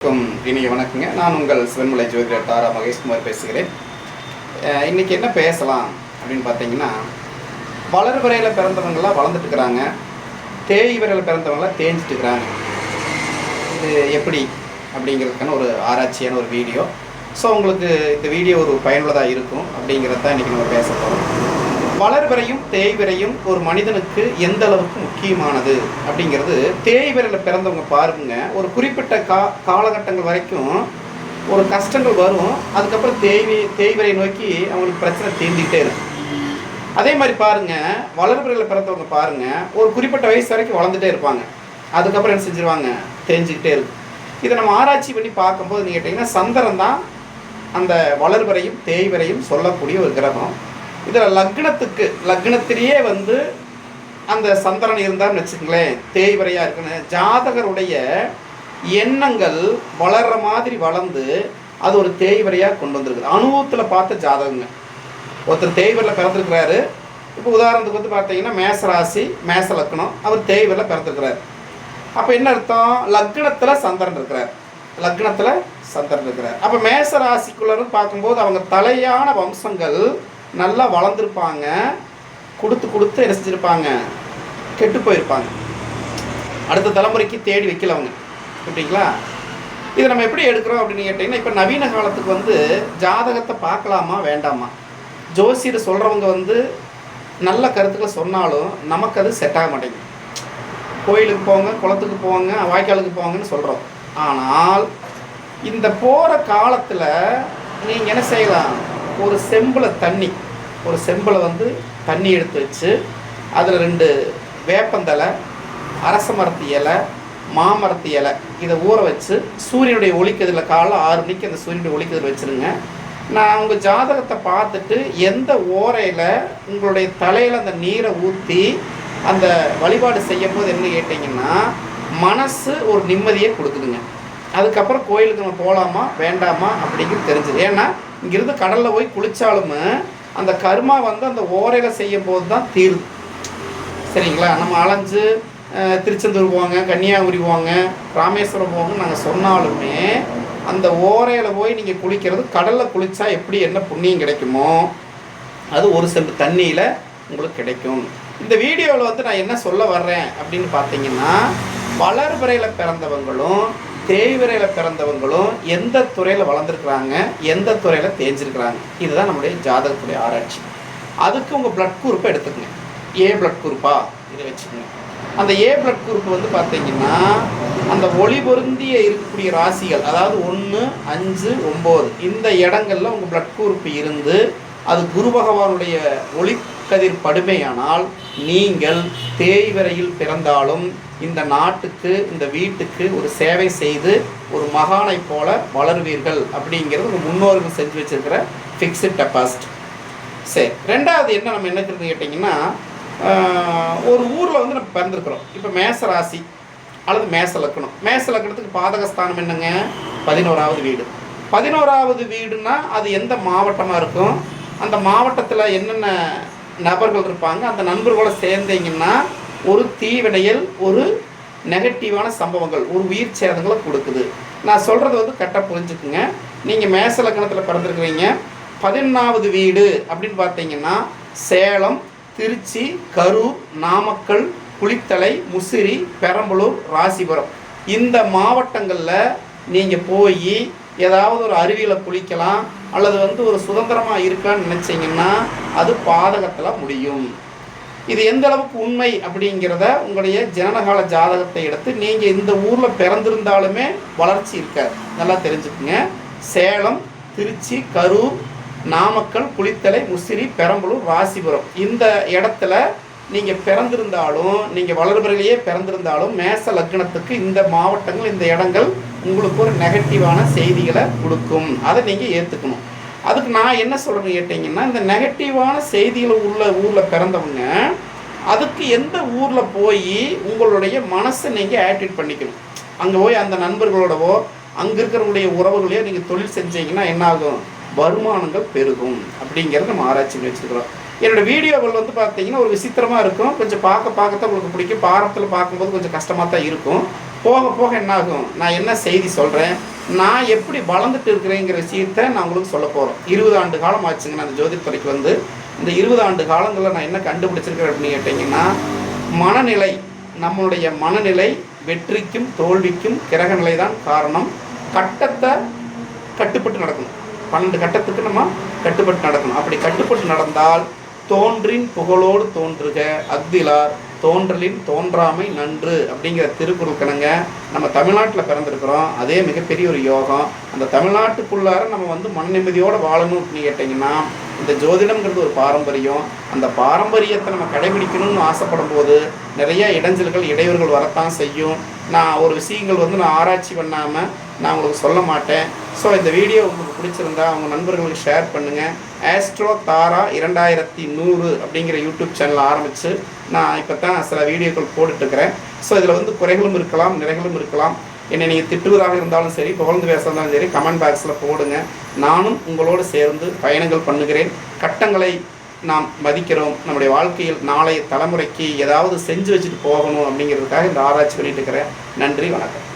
இனிய வணக்கங்க. நான் உங்கள் சிவன்மலை ஜோதிடர் தாரா மகேஷ்குமார் பேசுகிறேன். இன்றைக்கி என்ன பேசலாம் அப்படின்னு பார்த்தீங்கன்னா, வளர்வரையில் பிறந்தவங்களாம் வளர்ந்துட்டு இருக்கிறாங்க, தேய்வரையில் பிறந்தவங்களாம் தேஞ்சிட்டு இருக்கிறாங்க. இது எப்படி அப்படிங்கிறதுக்கான ஒரு ஆராய்ச்சியான ஒரு வீடியோ. ஸோ உங்களுக்கு இந்த வீடியோ ஒரு பயனுள்ளதாக இருக்கும் அப்படிங்கிறத தான் இன்றைக்கி நம்ம பேச போகிறோம். வளர்வரையும் தேய்வரையும் ஒரு மனிதனுக்கு எந்த அளவுக்கு முக்கியமானது அப்படிங்கிறது, தேய்வரையில் பிறந்தவங்க பாருங்க, ஒரு குறிப்பிட்ட காலகட்டங்கள் வரைக்கும் ஒரு கஷ்டங்கள் வரும். அதுக்கப்புறம் தேய்வரை நோக்கி அவங்களுக்கு பிரச்சனை தீர்ந்துக்கிட்டே இருக்கும். அதே மாதிரி பாருங்கள், வளர்வரையில் பிறந்தவங்க பாருங்கள், ஒரு குறிப்பிட்ட வயசு வரைக்கும் வளர்ந்துட்டே இருப்பாங்க. அதுக்கப்புறம் என்ன செஞ்சுருவாங்க, தேஞ்சிக்கிட்டே இருக்கும். இதை நம்ம ஆராய்ச்சி பண்ணி பார்க்கும்போது நீங்கள் கேட்டிங்கன்னா, சந்திரன் தான் அந்த வளர்வரையும் தேய்வரையும் சொல்லக்கூடிய ஒரு கிரகம். இதில் லக்னத்திலேயே அந்த சந்திரன் இருந்தான்னு வச்சுக்கங்களேன், தேய்வரையாக இருக்குன்னு ஜாதகருடைய எண்ணங்கள் வளர்கிற மாதிரி வளர்ந்து அது ஒரு தேய்வரையாக கொண்டு வந்துருக்குது. அனுபவத்தில் பார்த்த ஜாதகங்க. ஒருத்தர் தேய்வரையில் பிறந்திருக்கிறாரு. இப்போ உதாரணத்துக்கு பார்த்தீங்கன்னா, மேச ராசி மேச லக்னம், அவர் தேய்வரையில் பிறந்திருக்கிறார். அப்போ என்ன அர்த்தம், லக்னத்தில் சந்திரன் இருக்கிறார். அப்போ மேச ராசிக்குள்ளன்னு பார்க்கும்போது அவங்க தலையான வம்சங்கள் நல்லா வளர்ந்துருப்பாங்க. கொடுத்து என்ன செஞ்சுருப்பாங்க, கெட்டு போயிருப்பாங்க. அடுத்த தலைமுறைக்கு தேடி வைக்கல அவங்க. அப்படிங்களா? இதை நம்ம எப்படி எடுக்கிறோம் அப்படின்னு கேட்டிங்கன்னா, இப்போ நவீன காலத்துக்கு ஜாதகத்தை பார்க்கலாமா வேண்டாமா, ஜோசியர் சொல்கிறவங்க நல்ல கருத்துக்களை சொன்னாலும் நமக்கு அது செட் ஆக மாட்டேங்குது. கோயிலுக்கு போங்க, குளத்துக்கு போங்க, வாய்க்காலுக்கு போங்கன்னு சொல்கிறோம். ஆனால் இந்த போகிற காலத்தில் நீங்கள் என்ன செய்யலாம், ஒரு செம்பில் தண்ணி எடுத்து வச்சு அதில் 2 வேப்பந்தலை, அரச மரத்து இலை, மாமரத்து இலை இதை ஊற வச்சு சூரியனுடைய ஒளிக்கதிரில் காலைல 6 மணிக்கு அந்த சூரியனுடைய ஒளிக்கதிரில் வச்சுருங்க. நான் உங்கள் ஜாதகத்தை பார்த்துட்டு எந்த ஓரையில் உங்களுடைய தலையில் அந்த நீரை ஊற்றி அந்த வழிபாடு செய்யும் போது என்ன கேட்டிங்கன்னா, மனசு ஒரு நிம்மதியை கொடுக்குதுங்க. அதுக்கப்புறம் கோயிலுக்கு நம்ம போகலாமா வேண்டாமா அப்படிங்கிறது தெரிஞ்சுது. ஏன்னா இங்கிருந்து கடலில் போய் குளித்தாலும் அந்த கர்மா அந்த ஓரையில் செய்யும் போது தான் தீருது. சரிங்களா? நம்ம அலைஞ்சு திருச்செந்தூர் போவாங்க, கன்னியாகுமரி போவாங்க, ராமேஸ்வரம் போவாங்கன்னு நாங்கள் சொன்னாலுமே அந்த ஓரையில் போய் நீங்கள் குளிக்கிறது, கடலில் குளித்தா எப்படி என்ன புண்ணியம் கிடைக்குமோ அது ஒரு செம்பு தண்ணியில் உங்களுக்கு கிடைக்கும். இந்த வீடியோவில் நான் என்ன சொல்ல வர்றேன் அப்படின்னு பார்த்தீங்கன்னா, வளர்வரையில் பிறந்தவங்களும் தேய்வரையில் பிறந்தவங்களும் எந்த துறையில் வளர்ந்துருக்குறாங்க, எந்த துறையில் தேஞ்சிருக்கிறாங்க, இதுதான் நம்முடைய ஜாதகத்துடைய ஆராய்ச்சி. அதுக்கு உங்கள் பிளட் குரூப்பை எடுத்துக்கங்க. ஏ பிளட் குரூப்பா இதை வச்சுக்கோங்க. அந்த ஏ பிளட் குரூப் பார்த்தீங்கன்னா, அந்த ஒளி பொருந்திய இருக்கக்கூடிய ராசிகள், அதாவது 1, 5, 9 இந்த இடங்களில் உங்கள் பிளட் குரூப் இருந்து அது குரு பகவானுடைய ஒளிக்கதிர் படுமையானால் நீங்கள் தேய்வரையில் பிறந்தாலும் இந்த நாட்டுக்கு, இந்த வீட்டுக்கு ஒரு சேவை செய்து ஒரு மகானை போல வளருவீர்கள் அப்படிங்கிறது உங்கள் முன்னோர்கள் செஞ்சு வச்சுருக்கிற ஃபிக்ஸ்டு டெபாசிட். சரி, ரெண்டாவது என்ன நம்ம என்னக்குன்னு கேட்டிங்கன்னா, ஒரு ஊரில் நம்ம பிறந்திருக்கிறோம். இப்போ மேச ராசி அல்லது மேச லக்னத்துக்கு பாதகஸ்தானம் என்னங்க, 11வது வீடு. 11வது வீடுனா அது எந்த மாவட்டமாக இருக்கும், அந்த மாவட்டத்தில் என்னென்ன நபர்கள் இருப்பாங்க, அந்த நண்பர்களோட சேர்ந்தீங்கன்னா ஒரு தீவினையில் ஒரு நெகட்டிவான சம்பவங்கள், ஒரு உயிர் சேதங்களை கொடுக்குது. நான் சொல்கிறது கரெக்டாக புரிஞ்சுக்குங்க. நீங்கள் மேச லக்னத்தில் பிறந்திருக்கிறீங்க, 11வது வீடு அப்படின்னு பார்த்தீங்கன்னா சேலம், திருச்சி, கரூர், நாமக்கல், குளித்தலை, முசிறி, பெரம்பலூர், ராசிபுரம் இந்த மாவட்டங்களில் நீங்கள் போய் ஏதாவது ஒரு அருவியில் குளிக்கலாம் அல்லது ஒரு சுதந்திரமாக இருக்கான்னு நினச்சிங்கன்னா அது பாதகத்தில் முடியும். இது எந்த அளவுக்கு உண்மை அப்படிங்கிறத உங்களுடைய ஜனனகால ஜாதகத்தை எடுத்து நீங்கள் இந்த ஊரில் பிறந்திருந்தாலுமே வளர்ச்சி இருக்காது, நல்லா தெரிஞ்சுக்குங்க. சேலம், திருச்சி, கரூர், நாமக்கல், குளித்தலை, முசிறி, பெரம்பலூர், ராசிபுரம் இந்த இடத்துல நீங்கள் பிறந்திருந்தாலும், நீங்கள் வளர்வரையிலேயே பிறந்திருந்தாலும் மேச லக்னத்துக்கு இந்த மாவட்டங்கள், இந்த இடங்கள் உங்களுக்கு ஒரு நெகட்டிவான செய்திகளை கொடுக்கும். அதை நீங்கள் ஏற்றுக்கணும். அதுக்கு நான் என்ன சொல்கிறேன்னு கேட்டிங்கன்னா, இந்த நெகட்டிவான செய்திகள் உள்ள ஊரில் பிறந்தவங்க அதுக்கு எந்த ஊரில் போய் உங்களுடைய மனசை நீங்கள் ஆக்டிவேட் பண்ணிக்கணும். அங்கே போய் அந்த நண்பர்களோடவோ அங்கே இருக்கிறவங்களுடைய உறவுகளையோ நீங்கள் தொழில் செஞ்சீங்கன்னா என்னாகும், வருமானங்கள் பெருகும் அப்படிங்கிறத நம்ம ஆராய்ச்சி வச்சுருக்கிறோம். என்னோடய வீடியோவில் பார்த்தீங்கன்னா ஒரு விசித்திரமாக இருக்கும். கொஞ்சம் பார்க்கத்தான் உங்களுக்கு பிடிக்கும். பாரத்தில் பார்க்கும்போது கொஞ்சம் கஷ்டமாக தான் இருக்கும். போக போக என்ன ஆகும், நான் என்ன செய்தி சொல்கிறேன், நான் எப்படி வளர்ந்துட்டு இருக்கிறேங்கிற விஷயத்த நான் உங்களுக்கு சொல்ல போகிறோம். 20 ஆண்டு காலம் ஆச்சுங்க நான் ஜோதிடத்துறைக்கு வந்து. இந்த 20 ஆண்டு காலங்களில் நான் என்ன கண்டுபிடிச்சிருக்கிறேன் அப்படின்னு கேட்டிங்கன்னா, மனநிலை, நம்மளுடைய மனநிலை வெற்றிக்கும் தோல்விக்கும் கிரக நிலை தான் காரணம். கட்டத்தை கட்டுப்பட்டு நடக்கணும். 12 கட்டத்துக்கு நம்ம கட்டுப்பட்டு நடக்கணும். அப்படி கட்டுப்பட்டு நடந்தால் தோன்றின் புகழோடு தோன்றுக அஃதிலார் தோன்றலின் தோன்றாமை நன்று அப்படிங்கிற திருக்குறள் கணங்க நம்ம தமிழ்நாட்டில் பிறந்திருக்கிறோம். அதே மிகப்பெரிய ஒரு யோகம். அந்த தமிழ்நாட்டுக்குள்ளார நம்ம வந்து மன நிம்மதியோடு வாழணும் அப்படின்னு கேட்டிங்கன்னா, இந்த ஜோதிடம்ங்கிறது ஒரு பாரம்பரியம். அந்த பாரம்பரியத்தை நம்ம கடைபிடிக்கணும்னு ஆசைப்படும் போது நிறைய இடைஞ்சல்கள் இடையூறுகள் வரத்தான் செய்யும். நான் ஒரு விஷயங்கள் வந்து நான் ஆராய்ச்சி பண்ணாமல் நான் உங்களுக்கு சொல்ல மாட்டேன். ஸோ இந்த வீடியோ உங்களுக்கு பிடிச்சிருந்தா உங்கள் நண்பர்களுக்கு ஷேர் பண்ணுங்கள். ஆஸ்ட்ரோ தாரா 2100 அப்படிங்கிற யூடியூப் சேனல் ஆரம்பித்து நான் இப்போ தான் சில வீடியோக்கள் போட்டுட்ருக்கிறேன். ஸோ இதில் வந்து குறைகளும் இருக்கலாம், நிறைகளும் இருக்கலாம். என்னை நீங்கள் திட்டுவதாக இருந்தாலும் சரி, புகழ்ந்து பேசுறதாலும் சரி, கமெண்ட் பாக்ஸில் போடுங்க. நானும் உங்களோடு சேர்ந்து பயணங்கள் பண்ணுகிறேன். கட்டங்களை நாம் மதிக்கிறோம். நம்முடைய வாழ்க்கையில் நாளைய தலைமுறைக்கு ஏதாவது செஞ்சு வச்சுட்டு போகணும் அப்படிங்கிறதுக்காக இந்த ஆராய்ச்சி பண்ணிட்டு இருக்கிறேன். நன்றி, வணக்கம்.